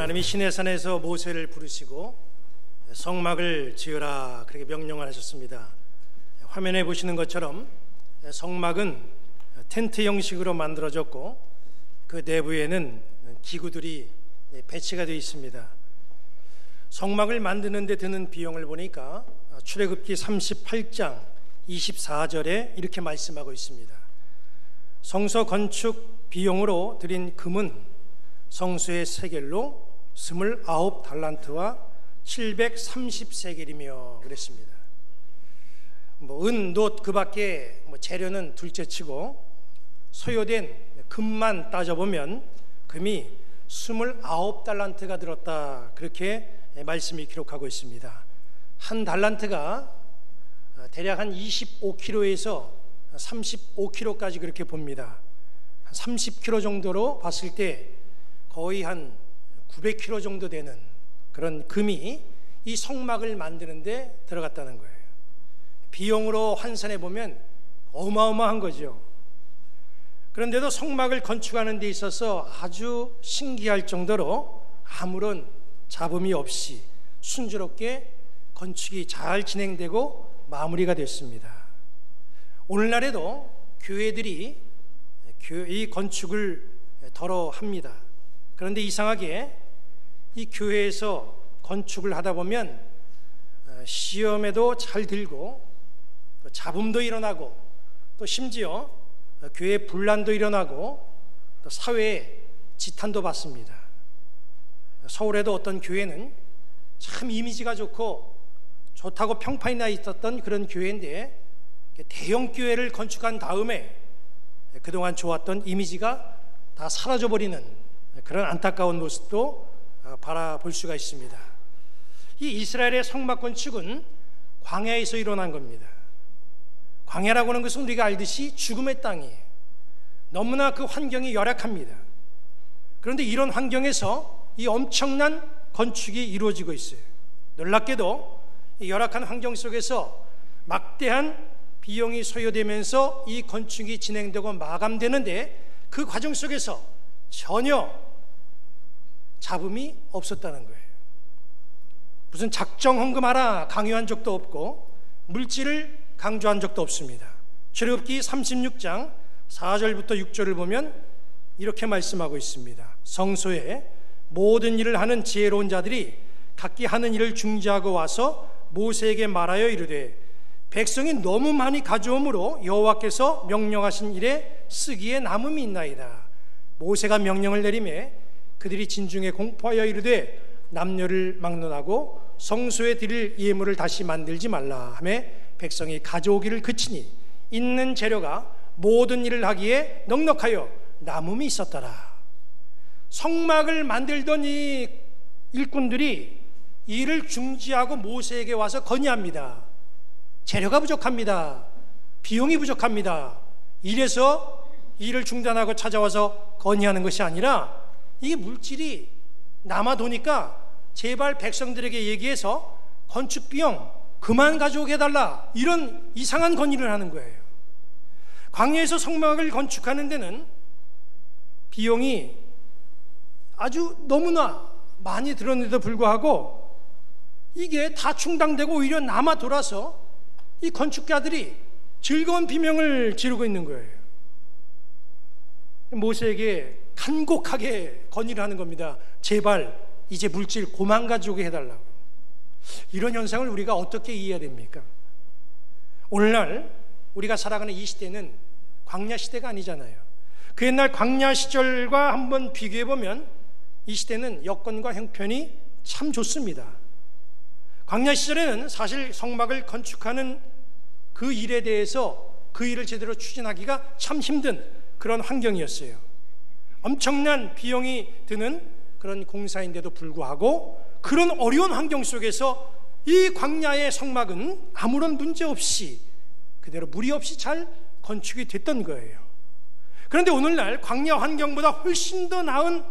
하나님이 시내산에서 모세를 부르시고 성막을 지으라 그렇게 명령을 하셨습니다. 화면에 보시는 것처럼 성막은 텐트 형식으로 만들어졌고 그 내부에는 기구들이 배치가 되어 있습니다. 성막을 만드는 데 드는 비용을 보니까 출애굽기 38장 24절에 이렇게 말씀하고 있습니다. 성소 건축 비용으로 들인 금은 성소의 세겔로 29달란트와 730세겔이며 그랬습니다. 은, 놋 그 밖에 재료는 둘째치고 소요된 금만 따져보면 금이 29달란트가 들었다 그렇게 말씀이 기록하고 있습니다. 한 달란트가 대략 한 25kg에서 35kg까지 그렇게 봅니다. 한 30kg 정도로 봤을 때 거의 한 900kg 정도 되는 그런 금이 이 성막을 만드는 데 들어갔다는 거예요. 비용으로 환산해 보면 어마어마한 거죠. 그런데도 성막을 건축하는 데 있어서 아주 신기할 정도로 아무런 잡음이 없이 순조롭게 건축이 잘 진행되고 마무리가 됐습니다. 오늘날에도 교회들이 이 건축을 덜어 합니다. 그런데 이상하게 이 교회에서 건축을 하다 보면 시험에도 잘 들고 또 잡음도 일어나고 또 심지어 교회 분란도 일어나고 또 사회에 지탄도 받습니다. 서울에도 어떤 교회는 참 이미지가 좋다고 평판이 나 있었던 그런 교회인데 대형 교회를 건축한 다음에 그동안 좋았던 이미지가 다 사라져버리는 그런 안타까운 모습도 바라볼 수가 있습니다. 이 이스라엘의 성막 건축은 광야에서 일어난 겁니다. 광야라고 하는 것은 우리가 알듯이 죽음의 땅이에요. 너무나 그 환경이 열악합니다. 그런데 이런 환경에서 이 엄청난 건축이 이루어지고 있어요. 놀랍게도 이 열악한 환경 속에서 막대한 비용이 소요되면서 이 건축이 진행되고 마감되는데 그 과정 속에서 전혀 잡음이 없었다는 거예요. 무슨 작정 헌금하라 강요한 적도 없고 물질을 강조한 적도 없습니다. 출애굽기 36장 4절부터 6절을 보면 이렇게 말씀하고 있습니다. 성소에 모든 일을 하는 지혜로운 자들이 각기 하는 일을 중지하고 와서 모세에게 말하여 이르되 백성이 너무 많이 가져오므로 여호와께서 명령하신 일에 쓰기에 남음이 있나이다. 모세가 명령을 내리매 그들이 진중에 공포하여 이르되 남녀를 막론하고 성소에 드릴 예물을 다시 만들지 말라 하며 백성이 가져오기를 그치니 있는 재료가 모든 일을 하기에 넉넉하여 남음이 있었더라. 성막을 만들던 이 일꾼들이 일을 중지하고 모세에게 와서 건의합니다. 재료가 부족합니다. 비용이 부족합니다. 이래서 일을 중단하고 찾아와서 건의하는 것이 아니라 이게 물질이 남아도니까 제발 백성들에게 얘기해서 건축 비용 그만 가져오게 해달라, 이런 이상한 건의를 하는 거예요. 광야에서 성막을 건축하는 데는 비용이 아주 너무나 많이 들었는데도 불구하고 이게 다 충당되고 오히려 남아 돌아서 이 건축가들이 즐거운 비명을 지르고 있는 거예요. 모세에게 간곡하게 건의를 하는 겁니다. 제발 이제 물질 그만 가져오게 해달라고. 이런 현상을 우리가 어떻게 이해해야 됩니까? 오늘날 우리가 살아가는 이 시대는 광야 시대가 아니잖아요. 그 옛날 광야 시절과 한번 비교해보면 이 시대는 여건과 형편이 참 좋습니다. 광야 시절에는 사실 성막을 건축하는 그 일에 대해서 그 일을 제대로 추진하기가 참 힘든 그런 환경이었어요. 엄청난 비용이 드는 그런 공사인데도 불구하고 그런 어려운 환경 속에서 이 광야의 성막은 아무런 문제 없이 그대로 무리 없이 잘 건축이 됐던 거예요. 그런데 오늘날 광야 환경보다 훨씬 더 나은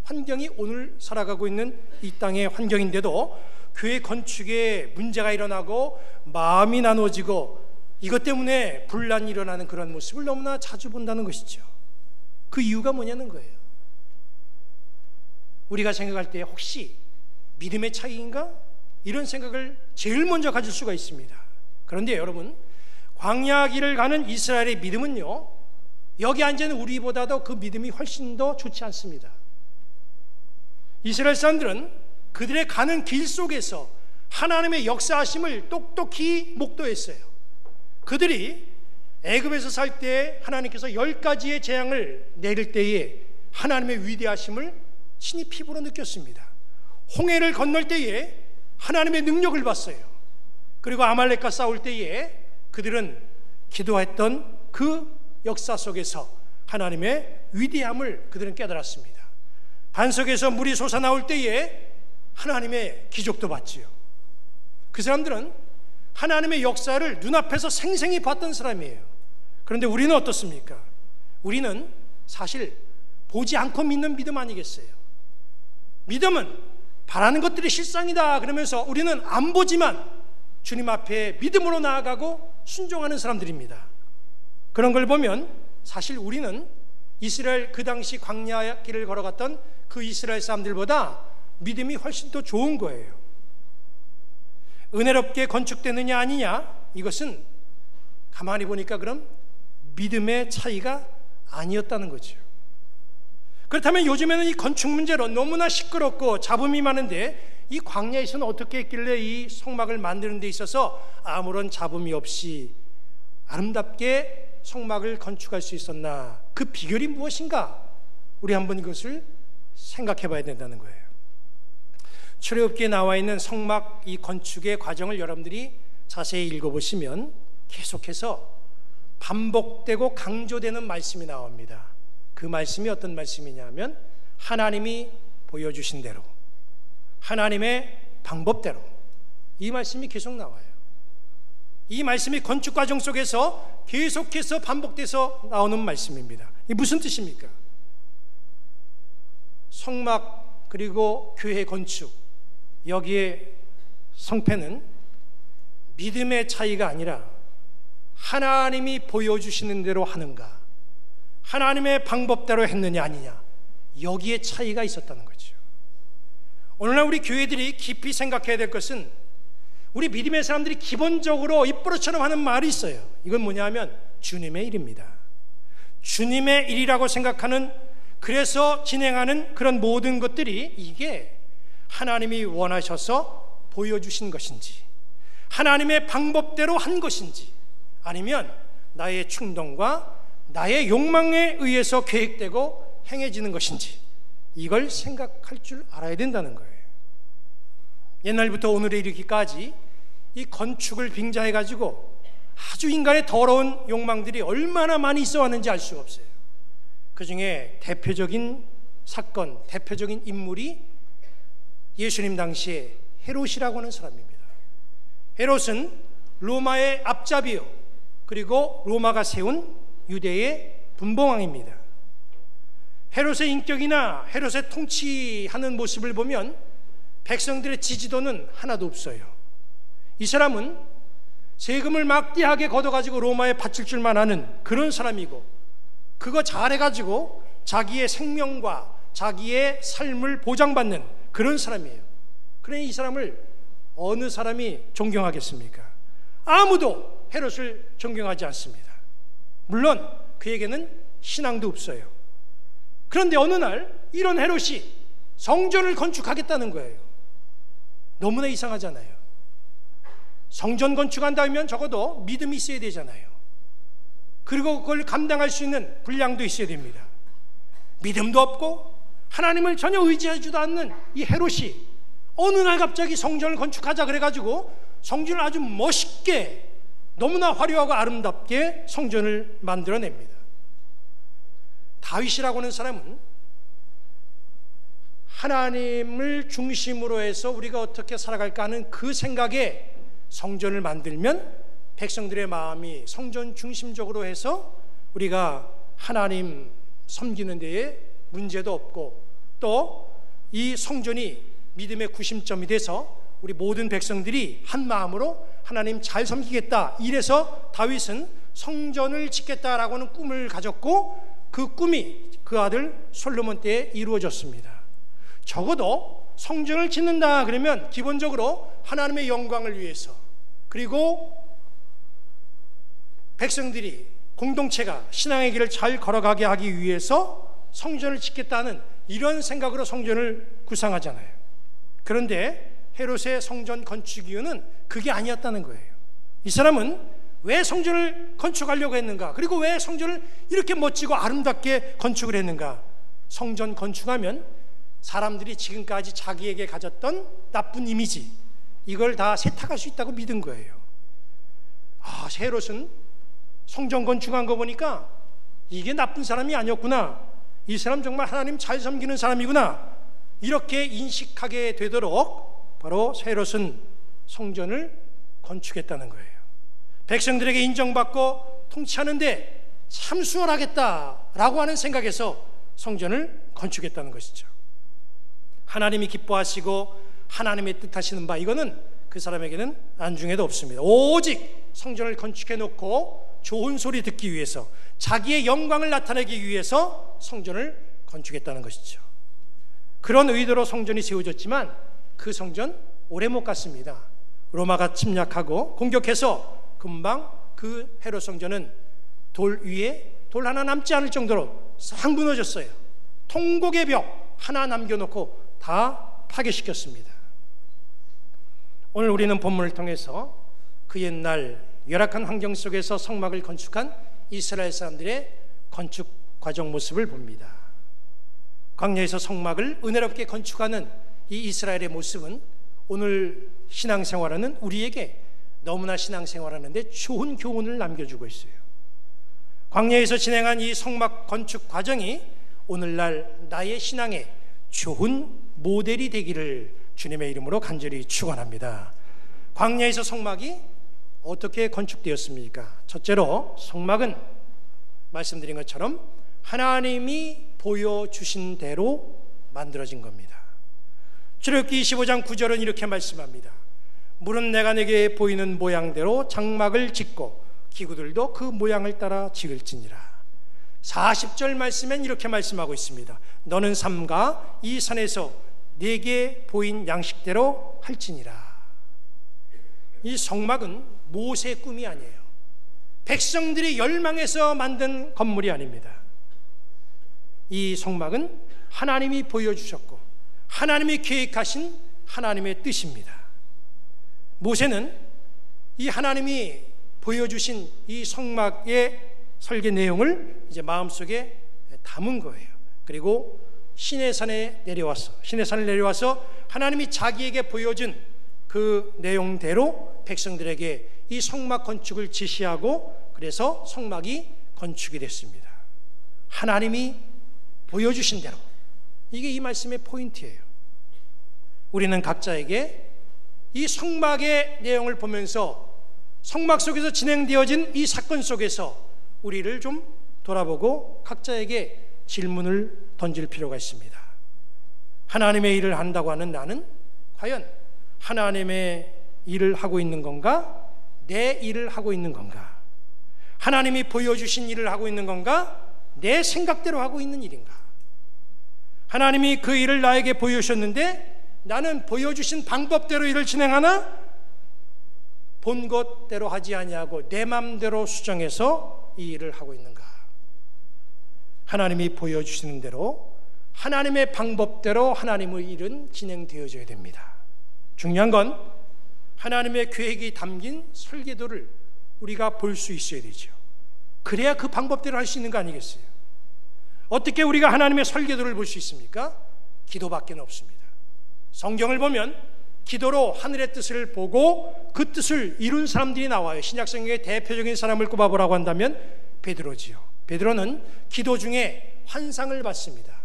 환경이 오늘 살아가고 있는 이 땅의 환경인데도 교회 건축에 문제가 일어나고 마음이 나눠지고 이것 때문에 분란이 일어나는 그런 모습을 너무나 자주 본다는 것이죠. 그 이유가 뭐냐는 거예요. 우리가 생각할 때 혹시 믿음의 차이인가? 이런 생각을 제일 먼저 가질 수가 있습니다. 그런데 여러분, 광야 길을 가는 이스라엘의 믿음은요, 여기 앉은 우리보다도 그 믿음이 훨씬 더 좋지 않습니다. 이스라엘 사람들은 그들의 가는 길 속에서 하나님의 역사하심을 똑똑히 목도했어요. 그들이 애굽에서 살 때 하나님께서 10가지의 재앙을 내릴 때에 하나님의 위대하심을 친히 피부로 느꼈습니다. 홍해를 건널 때에 하나님의 능력을 봤어요. 그리고 아말렉과 싸울 때에 그들은 기도했던 그 역사 속에서 하나님의 위대함을 그들은 깨달았습니다. 반석에서 물이 솟아나올 때에 하나님의 기적도 봤지요. 그 사람들은 하나님의 역사를 눈앞에서 생생히 봤던 사람이에요. 그런데 우리는 어떻습니까? 우리는 사실 보지 않고 믿는 믿음 아니겠어요? 믿음은 바라는 것들이 실상이다 그러면서 우리는 안 보지만 주님 앞에 믿음으로 나아가고 순종하는 사람들입니다. 그런 걸 보면 사실 우리는 이스라엘 그 당시 광야 길을 걸어갔던 그 이스라엘 사람들보다 믿음이 훨씬 더 좋은 거예요. 은혜롭게 건축되느냐 아니냐, 이것은 가만히 보니까 그럼 믿음의 차이가 아니었다는 거죠. 그렇다면 요즘에는 이 건축 문제로 너무나 시끄럽고 잡음이 많은데 이 광야에서는 어떻게 했길래 이 성막을 만드는 데 있어서 아무런 잡음이 없이 아름답게 성막을 건축할 수 있었나? 그 비결이 무엇인가? 우리 한번 이것을 생각해 봐야 된다는 거예요. 출애굽기에 나와 있는 성막 이 건축의 과정을 여러분들이 자세히 읽어보시면 계속해서 반복되고 강조되는 말씀이 나옵니다. 그 말씀이 어떤 말씀이냐면 하나님이 보여주신 대로, 하나님의 방법대로, 이 말씀이 계속 나와요. 이 말씀이 건축 과정 속에서 계속해서 반복돼서 나오는 말씀입니다. 이게 무슨 뜻입니까? 성막 그리고 교회 건축, 여기에 성패는 믿음의 차이가 아니라 하나님이 보여주시는 대로 하는가, 하나님의 방법대로 했느냐 아니냐, 여기에 차이가 있었다는 거죠. 오늘날 우리 교회들이 깊이 생각해야 될 것은, 우리 믿음의 사람들이 기본적으로 입버릇처럼 하는 말이 있어요. 이건 뭐냐면 주님의 일입니다. 주님의 일이라고 생각하는, 그래서 진행하는 그런 모든 것들이 이게 하나님이 원하셔서 보여주신 것인지, 하나님의 방법대로 한 것인지, 아니면 나의 충동과 나의 욕망에 의해서 계획되고 행해지는 것인지, 이걸 생각할 줄 알아야 된다는 거예요. 옛날부터 오늘에 이르기까지 이 건축을 빙자해가지고 아주 인간의 더러운 욕망들이 얼마나 많이 있어 왔는지 알 수가 없어요. 그 중에 대표적인 사건, 대표적인 인물이 예수님 당시에 헤롯이라고 하는 사람입니다. 헤롯은 로마의 앞잡이요, 그리고 로마가 세운 유대의 분봉왕입니다. 헤롯의 인격이나 헤롯의 통치하는 모습을 보면 백성들의 지지도는 하나도 없어요. 이 사람은 세금을 막대하게 걷어가지고 로마에 바칠 줄만 아는 그런 사람이고, 그거 잘해가지고 자기의 생명과 자기의 삶을 보장받는 그런 사람이에요. 그러니 이 사람을 어느 사람이 존경하겠습니까? 아무도 헤롯을 존경하지 않습니다. 물론 그에게는 신앙도 없어요. 그런데 어느 날 이런 헤롯이 성전을 건축하겠다는 거예요. 너무나 이상하잖아요. 성전 건축한다면 적어도 믿음이 있어야 되잖아요. 그리고 그걸 감당할 수 있는 분량도 있어야 됩니다. 믿음도 없고 하나님을 전혀 의지하지도 않는 이 헤롯이 어느 날 갑자기 성전을 건축하자 그래가지고 성전을 아주 멋있게, 너무나 화려하고 아름답게 성전을 만들어냅니다. 다윗이라고 하는 사람은 하나님을 중심으로 해서 우리가 어떻게 살아갈까 하는 그 생각에 성전을 만들면 백성들의 마음이 성전 중심적으로 해서 우리가 하나님 섬기는 데에 문제도 없고, 또 이 성전이 믿음의 구심점이 돼서 우리 모든 백성들이 한 마음으로 하나님 잘 섬기겠다, 이래서 다윗은 성전을 짓겠다라고 하는 꿈을 가졌고, 그 꿈이 그 아들 솔로몬 때에 이루어졌습니다. 적어도 성전을 짓는다 그러면 기본적으로 하나님의 영광을 위해서, 그리고 백성들이, 공동체가 신앙의 길을 잘 걸어가게 하기 위해서 성전을 짓겠다는 이런 생각으로 성전을 구상하잖아요. 그런데 헤롯의 성전 건축 이유는 그게 아니었다는 거예요. 이 사람은 왜 성전을 건축하려고 했는가? 그리고 왜 성전을 이렇게 멋지고 아름답게 건축을 했는가? 성전 건축하면 사람들이 지금까지 자기에게 가졌던 나쁜 이미지, 이걸 다 세탁할 수 있다고 믿은 거예요. 헤롯은 성전 건축한 거 보니까 이게 나쁜 사람이 아니었구나, 이 사람 정말 하나님 잘 섬기는 사람이구나, 이렇게 인식하게 되도록 바로 헤롯은 성전을 건축했다는 거예요. 백성들에게 인정받고 통치하는데 참 수월하겠다라고 하는 생각에서 성전을 건축했다는 것이죠. 하나님이 기뻐하시고 하나님의 뜻하시는 바, 이거는 그 사람에게는 안중에도 없습니다. 오직 성전을 건축해 놓고 좋은 소리 듣기 위해서, 자기의 영광을 나타내기 위해서 성전을 건축했다는 것이죠. 그런 의도로 성전이 세워졌지만 그 성전 오래 못 갔습니다. 로마가 침략하고 공격해서 금방 그 헤롯 성전은 돌 위에 돌 하나 남지 않을 정도로 싹 무너졌어요. 통곡의 벽 하나 남겨놓고 다 파괴시켰습니다. 오늘 우리는 본문을 통해서 그 옛날 열악한 환경 속에서 성막을 건축한 이스라엘 사람들의 건축 과정 모습을 봅니다. 광야에서 성막을 은혜롭게 건축하는 이 이스라엘의 모습은 오늘 신앙생활하는 우리에게 너무나 신앙생활하는데 좋은 교훈을 남겨주고 있어요. 광야에서 진행한 이 성막 건축 과정이 오늘날 나의 신앙의 좋은 모델이 되기를 주님의 이름으로 간절히 축원합니다. 광야에서 성막이 어떻게 건축되었습니까? 첫째로 성막은 말씀드린 것처럼 하나님이 보여주신 대로 만들어진 겁니다. 출애굽기 25장 9절은 이렇게 말씀합니다. 물은 내가 내게 보이는 모양대로 장막을 짓고 기구들도 그 모양을 따라 지을지니라. 40절 말씀엔 이렇게 말씀하고 있습니다. 너는 삼가 이 산에서 내게 보인 양식대로 할지니라. 이 성막은 모세의 꿈이 아니에요. 백성들이 열망해서 만든 건물이 아닙니다. 이 성막은 하나님이 보여주셨고 하나님이 계획하신 하나님의 뜻입니다. 모세는 이 하나님이 보여주신 이 성막의 설계 내용을 이제 마음속에 담은 거예요. 그리고 시내산을 내려와서 하나님이 자기에게 보여준 그 내용대로 백성들에게 이 성막 건축을 지시하고, 그래서 성막이 건축이 됐습니다. 하나님이 보여주신 대로. 이게 이 말씀의 포인트예요. 우리는 각자에게 이 성막의 내용을 보면서 성막 속에서 진행되어진 이 사건 속에서 우리를 좀 돌아보고 각자에게 질문을 던질 필요가 있습니다. 하나님의 일을 한다고 하는 나는 과연 하나님의 일을 하고 있는 건가? 내 일을 하고 있는 건가? 하나님이 보여주신 일을 하고 있는 건가? 내 생각대로 하고 있는 일인가? 하나님이 그 일을 나에게 보여주셨는데 나는 보여주신 방법대로 일을 진행하나? 본 것대로 하지 아니하고 내 마음대로 수정해서 이 일을 하고 있는가? 하나님이 보여주시는 대로 하나님의 방법대로 하나님의 일은 진행되어져야 됩니다. 중요한 건 하나님의 계획이 담긴 설계도를 우리가 볼 수 있어야 되죠. 그래야 그 방법대로 할 수 있는 거 아니겠어요? 어떻게 우리가 하나님의 설계도를 볼 수 있습니까? 기도밖에 없습니다. 성경을 보면 기도로 하늘의 뜻을 보고 그 뜻을 이룬 사람들이 나와요. 신약성경의 대표적인 사람을 꼽아보라고 한다면 베드로지요. 베드로는 기도 중에 환상을 봤습니다.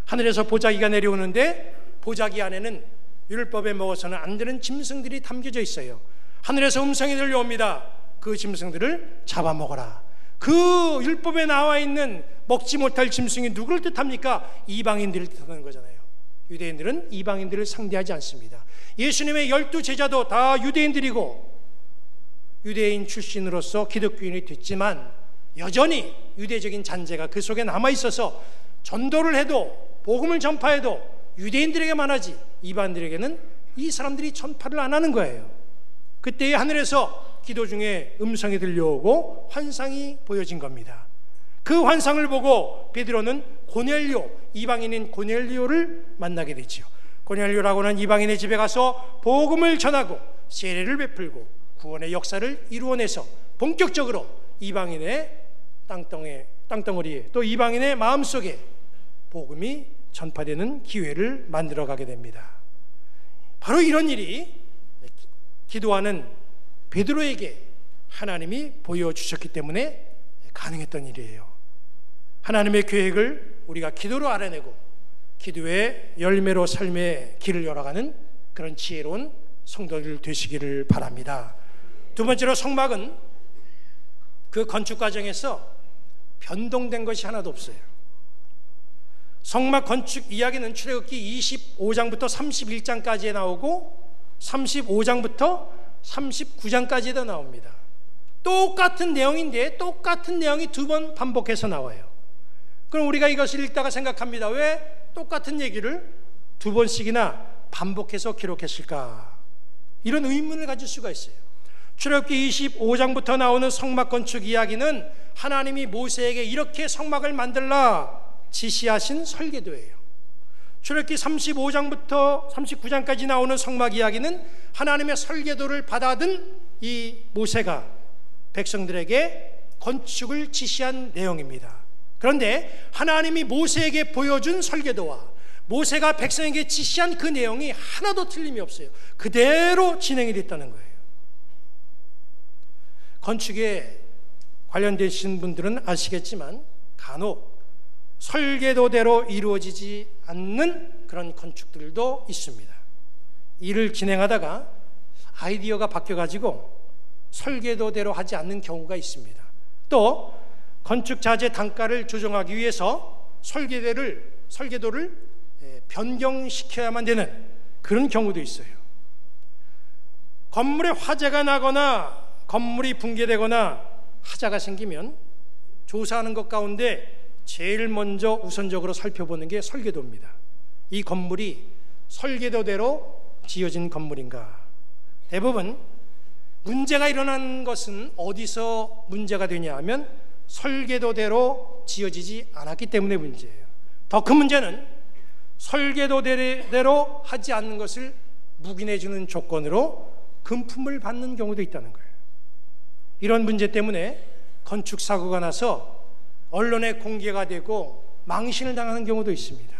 하늘에서 보자기가 내려오는데 보자기 안에는 율법에 먹어서는 안 되는 짐승들이 담겨져 있어요. 하늘에서 음성이 들려옵니다. 그 짐승들을 잡아먹어라. 그 율법에 나와 있는 먹지 못할 짐승이 누구를 뜻합니까? 이방인들을 뜻하는 거잖아요. 유대인들은 이방인들을 상대하지 않습니다. 예수님의 12제자도 다 유대인들이고 유대인 출신으로서 기독교인이 됐지만 여전히 유대적인 잔재가 그 속에 남아있어서 전도를 해도 복음을 전파해도 유대인들에게만 하지 이방인들에게는 이 사람들이 전파를 안 하는 거예요. 그때에 하늘에서 기도 중에 음성이 들려오고 환상이 보여진 겁니다. 그 환상을 보고 베드로는 고넬료, 이방인인 고넬료를 만나게 되지요. 고넬료라고는 이방인의 집에 가서 복음을 전하고 세례를 베풀고 구원의 역사를 이루어내서 본격적으로 이방인의 땅덩어리에 또 이방인의 마음속에 복음이 전파되는 기회를 만들어가게 됩니다. 바로 이런 일이 기도하는 베드로에게 하나님이 보여주셨기 때문에 가능했던 일이에요. 하나님의 계획을 우리가 기도로 알아내고 기도의 열매로 삶의 길을 열어가는 그런 지혜로운 성도들 되시기를 바랍니다. 두 번째로 성막은 그 건축 과정에서 변동된 것이 하나도 없어요. 성막 건축 이야기는 출애굽기 25장부터 31장까지에 나오고 35장부터 39장까지도 나옵니다. 똑같은 내용인데 똑같은 내용이 두 번 반복해서 나와요. 그럼 우리가 이것을 읽다가 생각합니다. 왜 똑같은 얘기를 두 번씩이나 반복해서 기록했을까? 이런 의문을 가질 수가 있어요. 출애굽기 25장부터 나오는 성막 건축 이야기는 하나님이 모세에게 이렇게 성막을 만들라 지시하신 설계도예요. 출애굽기 35장부터 39장까지 나오는 성막 이야기는 하나님의 설계도를 받아든 이 모세가 백성들에게 건축을 지시한 내용입니다. 그런데 하나님이 모세에게 보여준 설계도와 모세가 백성에게 지시한 그 내용이 하나도 틀림이 없어요. 그대로 진행이 됐다는 거예요. 건축에 관련되신 분들은 아시겠지만 간혹 설계도대로 이루어지지 않는 그런 건축들도 있습니다. 일을 진행하다가 아이디어가 바뀌어가지고 설계도대로 하지 않는 경우가 있습니다. 또 건축 자재 단가를 조정하기 위해서 설계도를 변경시켜야만 되는 그런 경우도 있어요. 건물에 화재가 나거나 건물이 붕괴되거나 하자가 생기면 조사하는 것 가운데 제일 먼저 우선적으로 살펴보는 게 설계도입니다. 이 건물이 설계도대로 지어진 건물인가? 대부분 문제가 일어난 것은 어디서 문제가 되냐 하면 설계도대로 지어지지 않았기 때문에 문제예요. 더 큰 문제는 설계도대로 하지 않는 것을 묵인해 주는 조건으로 금품을 받는 경우도 있다는 거예요. 이런 문제 때문에 건축 사고가 나서 언론에 공개가 되고 망신을 당하는 경우도 있습니다.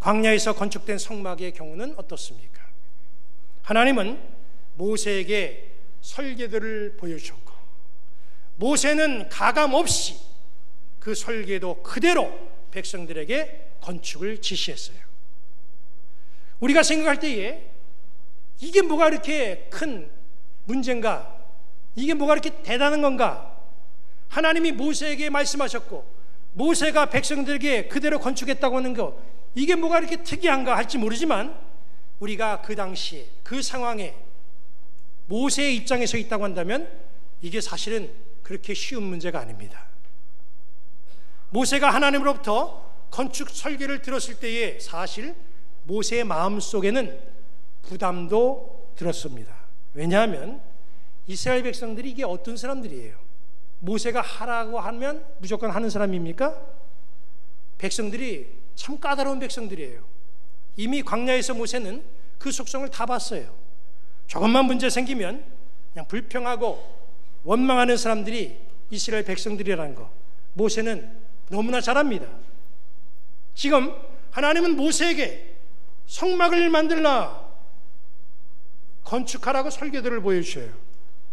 광야에서 건축된 성막의 경우는 어떻습니까? 하나님은 모세에게 설계도를 보여주셨고 모세는 가감없이 그 설계도 그대로 백성들에게 건축을 지시했어요. 우리가 생각할 때에 이게 뭐가 이렇게 큰 문제인가? 이게 뭐가 이렇게 대단한 건가? 하나님이 모세에게 말씀하셨고 모세가 백성들에게 그대로 건축했다고 하는 거 이게 뭐가 이렇게 특이한가 할지 모르지만 우리가 그 당시에 그 상황에 모세의 입장에 서 있다고 한다면 이게 사실은 그렇게 쉬운 문제가 아닙니다. 모세가 하나님으로부터 건축 설계를 들었을 때에 사실 모세의 마음속에는 부담도 들었습니다. 왜냐하면 이스라엘 백성들이 이게 어떤 사람들이에요? 모세가 하라고 하면 무조건 하는 사람입니까? 백성들이 참 까다로운 백성들이에요. 이미 광야에서 모세는 그 속성을 다 봤어요. 조금만 문제 생기면 그냥 불평하고 원망하는 사람들이 이스라엘 백성들이라는 거 모세는 너무나 잘 압니다. 지금 하나님은 모세에게 성막을 만들라 건축하라고 설계도를 보여주셔요.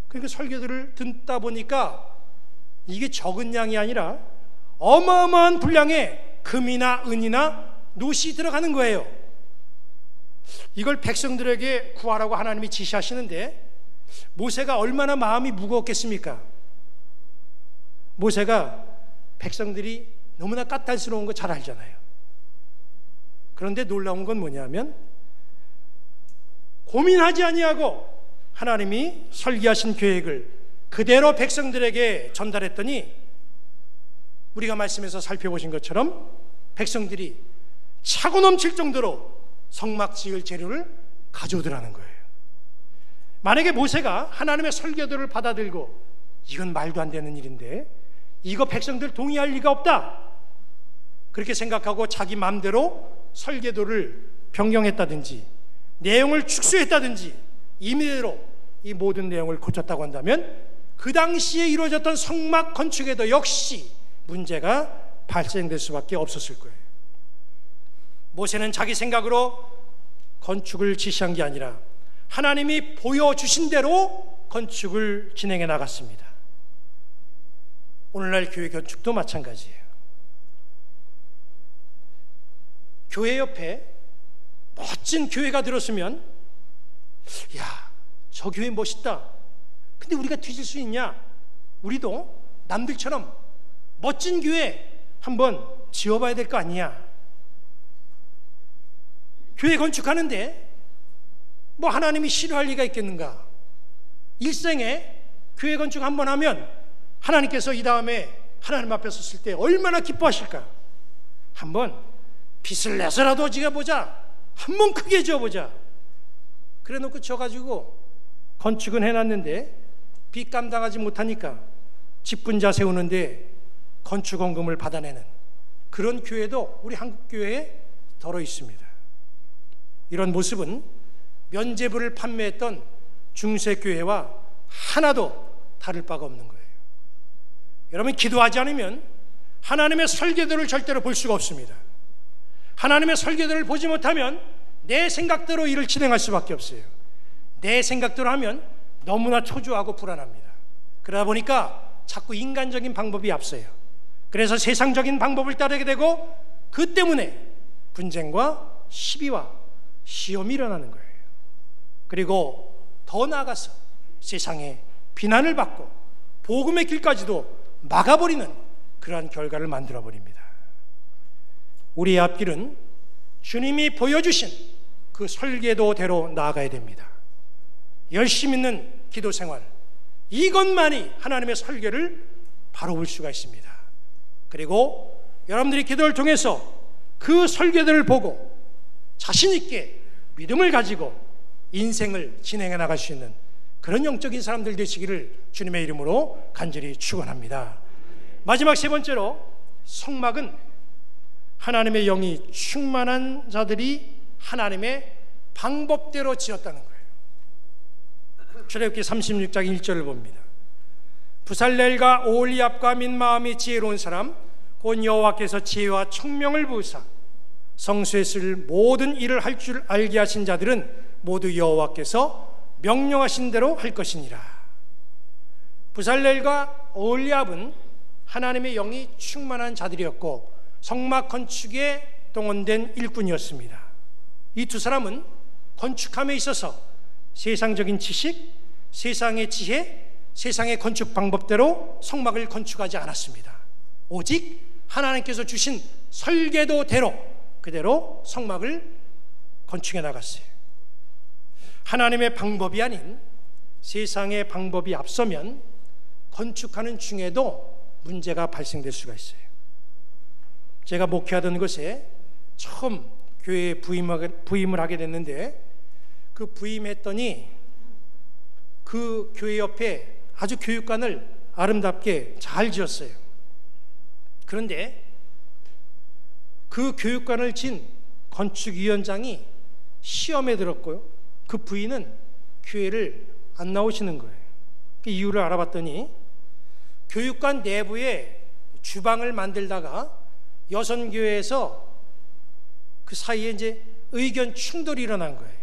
그러니까 설계도를 듣다 보니까 이게 적은 양이 아니라 어마어마한 분량의 금이나 은이나 노시 들어가는 거예요. 이걸 백성들에게 구하라고 하나님이 지시하시는데 모세가 얼마나 마음이 무거웠겠습니까? 모세가 백성들이 너무나 까탈스러운 거 잘 알잖아요. 그런데 놀라운 건 뭐냐면 고민하지 아니하고 하나님이 설계하신 계획을 그대로 백성들에게 전달했더니 우리가 말씀에서 살펴보신 것처럼 백성들이 차고 넘칠 정도로 성막 지을 재료를 가져오더라는 거예요. 만약에 모세가 하나님의 설교도를 받아들고 이건 말도 안 되는 일인데 이거 백성들 동의할 리가 없다 그렇게 생각하고 자기 마음대로 설교도를 변경했다든지 내용을 축소했다든지 임의대로 이 모든 내용을 고쳤다고 한다면 그 당시에 이루어졌던 성막 건축에도 역시 문제가 발생될 수밖에 없었을 거예요. 모세는 자기 생각으로 건축을 지시한 게 아니라 하나님이 보여주신 대로 건축을 진행해 나갔습니다. 오늘날 교회 건축도 마찬가지예요. 교회 옆에 멋진 교회가 들었으면 야, 저 교회 멋있다. 근데 우리가 뒤질 수 있냐? 우리도 남들처럼 멋진 교회 한번 지어봐야 될 거 아니냐? 교회 건축하는데 뭐 하나님이 싫어할 리가 있겠는가? 일생에 교회 건축 한번 하면 하나님께서 이 다음에 하나님 앞에 섰을 때 얼마나 기뻐하실까? 한번 빚을 내서라도 지어보자. 한번 크게 지어보자. 그래 놓고 져가지고 건축은 해놨는데 빚 감당하지 못하니까 집분자 세우는데 건축원금을 받아내는 그런 교회도 우리 한국 교회에 덜어 있습니다. 이런 모습은 면죄부를 판매했던 중세교회와 하나도 다를 바가 없는 거예요. 여러분, 기도하지 않으면 하나님의 설계도를 절대로 볼 수가 없습니다. 하나님의 설계도를 보지 못하면 내 생각대로 일을 진행할 수밖에 없어요. 내 생각대로 하면 너무나 초조하고 불안합니다. 그러다 보니까 자꾸 인간적인 방법이 앞서요. 그래서 세상적인 방법을 따르게 되고 그 때문에 분쟁과 시비와 시험이 일어나는 거예요. 그리고 더 나아가서 세상에 비난을 받고 복음의 길까지도 막아버리는 그러한 결과를 만들어버립니다. 우리의 앞길은 주님이 보여주신 그 설계도대로 나아가야 됩니다. 열심 있는 기도 생활, 이것만이 하나님의 설계를 바로 볼 수가 있습니다. 그리고 여러분들이 기도를 통해서 그 설계도를 보고 자신 있게 믿음을 가지고 인생을 진행해 나갈 수 있는 그런 영적인 사람들 되시기를 주님의 이름으로 간절히 축원합니다. 마지막 세 번째로, 성막은 하나님의 영이 충만한 자들이 하나님의 방법대로 지었다는 거예요. 출애굽기 36장 1절을 봅니다. 부살렐과 오홀리압과 민마음이 지혜로운 사람 곧 여호와께서 지혜와 총명을 부으사 성소에 쓸 모든 일을 할 줄 알게 하신 자들은 모두 여호와께서 명령하신 대로 할 것이니라. 부살렐과 오홀리압은 하나님의 영이 충만한 자들이었고 성막 건축에 동원된 일꾼이었습니다. 이 두 사람은 건축함에 있어서 세상적인 지식, 세상의 지혜, 세상의 건축 방법대로 성막을 건축하지 않았습니다. 오직 하나님께서 주신 설계도대로 그대로 성막을 건축해 나갔어요. 하나님의 방법이 아닌 세상의 방법이 앞서면 건축하는 중에도 문제가 발생될 수가 있어요. 제가 목회하던 곳에 처음 교회에 부임을 하게 됐는데 그 부임했더니 그 교회 옆에 아주 교육관을 아름답게 잘 지었어요. 그런데 그 교육관을 진 건축위원장이 시험에 들었고요. 그 부인은 교회를 안 나오시는 거예요. 그 이유를 알아봤더니 교육관 내부에 주방을 만들다가 여선교회에서 그 사이에 이제 의견 충돌이 일어난 거예요.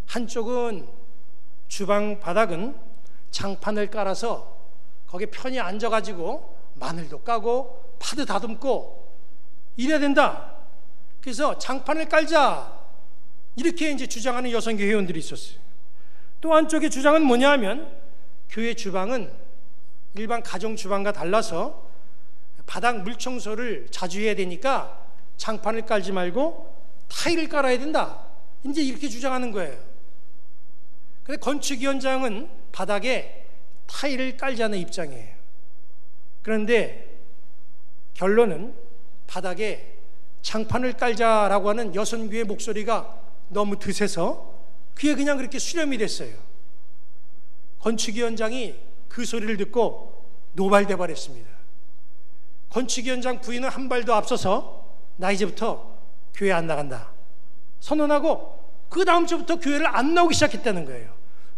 한쪽은 주방 바닥은 장판을 깔아서 거기에 편히 앉아가지고 마늘도 까고 파도 다듬고 이래야 된다. 그래서 장판을 깔자. 이렇게 이제 주장하는 여성교회 회원들이 있었어요. 또 한쪽의 주장은 뭐냐 하면 교회 주방은 일반 가정 주방과 달라서 바닥 물청소를 자주 해야 되니까 장판을 깔지 말고 타일을 깔아야 된다. 이제 이렇게 주장하는 거예요. 근데 건축위원장은 바닥에 타일을 깔자는 입장이에요. 그런데 결론은 바닥에 장판을 깔자라고 하는 여선교의 목소리가 너무 드세서 그게 그냥 그렇게 수렴이 됐어요. 건축위원장이 그 소리를 듣고 노발대발했습니다. 건축위원장 부인은 한 발도 앞서서 나 이제부터 교회 안 나간다 선언하고 그 다음 주부터 교회를 안 나오기 시작했다는 거예요.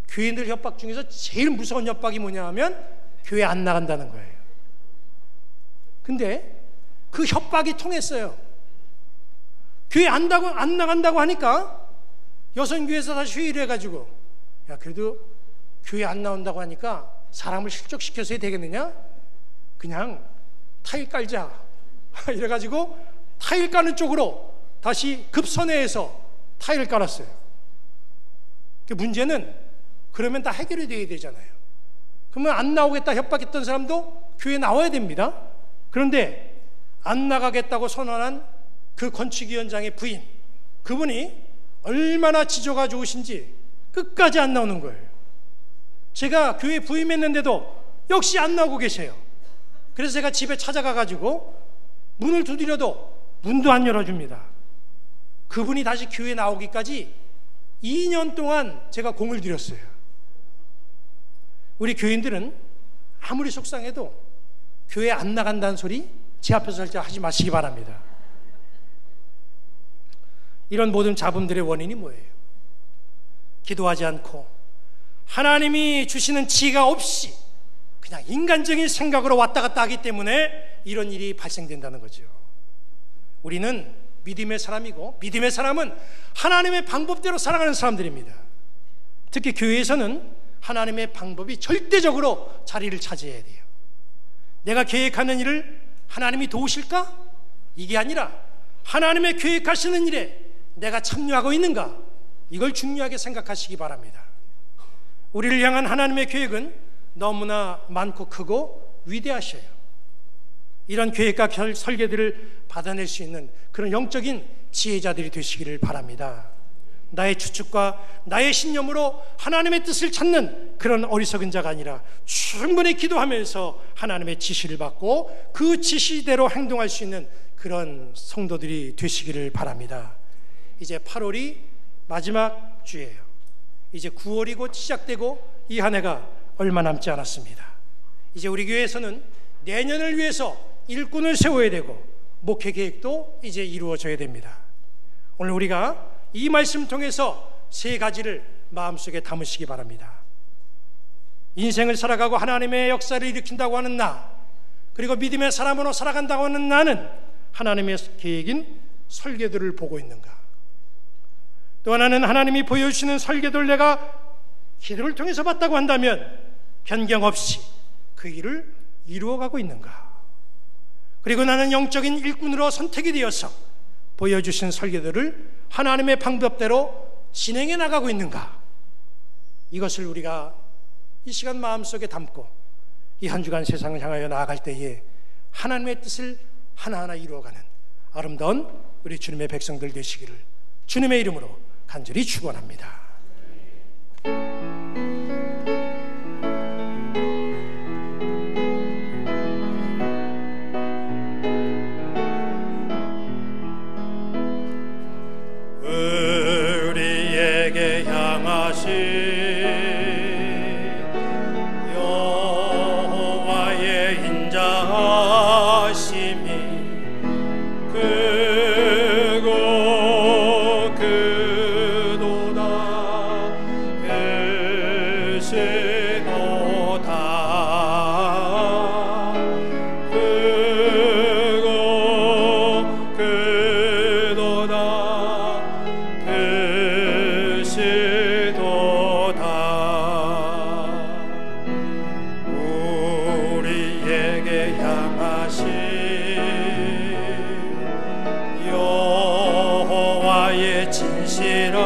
교인들 협박 중에서 제일 무서운 협박이 뭐냐 하면 교회 안 나간다는 거예요. 근데 그 협박이 통했어요. 교회 안 나간다고 하니까 여선교회에서 다시 회의를 해가지고 야 그래도 교회 안 나온다고 하니까 사람을 실족시켜서 되겠느냐? 그냥 타일 깔자 이래가지고 타일 까는 쪽으로 다시 급선회해서 타일을 깔았어요. 그 문제는 그러면 다 해결이 돼야 되잖아요. 그러면 안 나오겠다 협박했던 사람도 교회에 나와야 됩니다. 그런데 안 나가겠다고 선언한 그 건축위원장의 부인, 그분이 얼마나 지조가 좋으신지 끝까지 안 나오는 거예요. 제가 교회 부임했는데도 역시 안 나오고 계세요. 그래서 제가 집에 찾아가가지고 문을 두드려도 문도 안 열어줍니다. 그분이 다시 교회에 나오기까지 2년 동안 제가 공을 들였어요. 우리 교인들은 아무리 속상해도 교회 안 나간다는 소리 제 앞에서 절대 하지 마시기 바랍니다. 이런 모든 잡음들의 원인이 뭐예요? 기도하지 않고 하나님이 주시는 지혜가 없이 그냥 인간적인 생각으로 왔다 갔다 하기 때문에 이런 일이 발생된다는 거죠. 우리는 믿음의 사람이고 믿음의 사람은 하나님의 방법대로 살아가는 사람들입니다. 특히 교회에서는 하나님의 방법이 절대적으로 자리를 차지해야 돼요. 내가 계획하는 일을 하나님이 도우실까? 이게 아니라 하나님의 계획하시는 일에 내가 참여하고 있는가? 이걸 중요하게 생각하시기 바랍니다. 우리를 향한 하나님의 계획은 너무나 많고 크고 위대하셔요. 이런 계획과 설계들을 받아낼 수 있는 그런 영적인 지혜자들이 되시기를 바랍니다. 나의 추측과 나의 신념으로 하나님의 뜻을 찾는 그런 어리석은 자가 아니라 충분히 기도하면서 하나님의 지시를 받고 그 지시대로 행동할 수 있는 그런 성도들이 되시기를 바랍니다. 이제 8월이 마지막 주예요. 이제 9월이 곧 시작되고 이 한 해가 얼마 남지 않았습니다. 이제 우리 교회에서는 내년을 위해서 일꾼을 세워야 되고 목회 계획도 이제 이루어져야 됩니다. 오늘 우리가 이 말씀 통해서 세 가지를 마음속에 담으시기 바랍니다. 인생을 살아가고 하나님의 역사를 일으킨다고 하는 나, 그리고 믿음의 사람으로 살아간다고 하는 나는 하나님의 계획인 설계도를 보고 있는가? 또 하나는 하나님이 보여주시는 설계도를 내가 기도를 통해서 봤다고 한다면 변경 없이 그 일을 이루어가고 있는가? 그리고 나는 영적인 일꾼으로 선택이 되어서 보여주신 설계도를 하나님의 방법대로 진행해 나가고 있는가? 이것을 우리가 이 시간 마음속에 담고 이 한 주간 세상을 향하여 나아갈 때에 하나님의 뜻을 하나하나 이루어가는 아름다운 우리 주님의 백성들 되시기를 주님의 이름으로 간절히 축원합니다. 우리에게 향하신 여호와의 인자하심이 크고 크도다 크시도다 크고 크도다 크시도다 우리에게 향하신 여호와의 진실하심이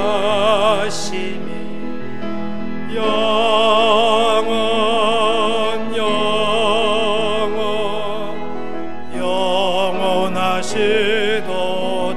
영원하시도다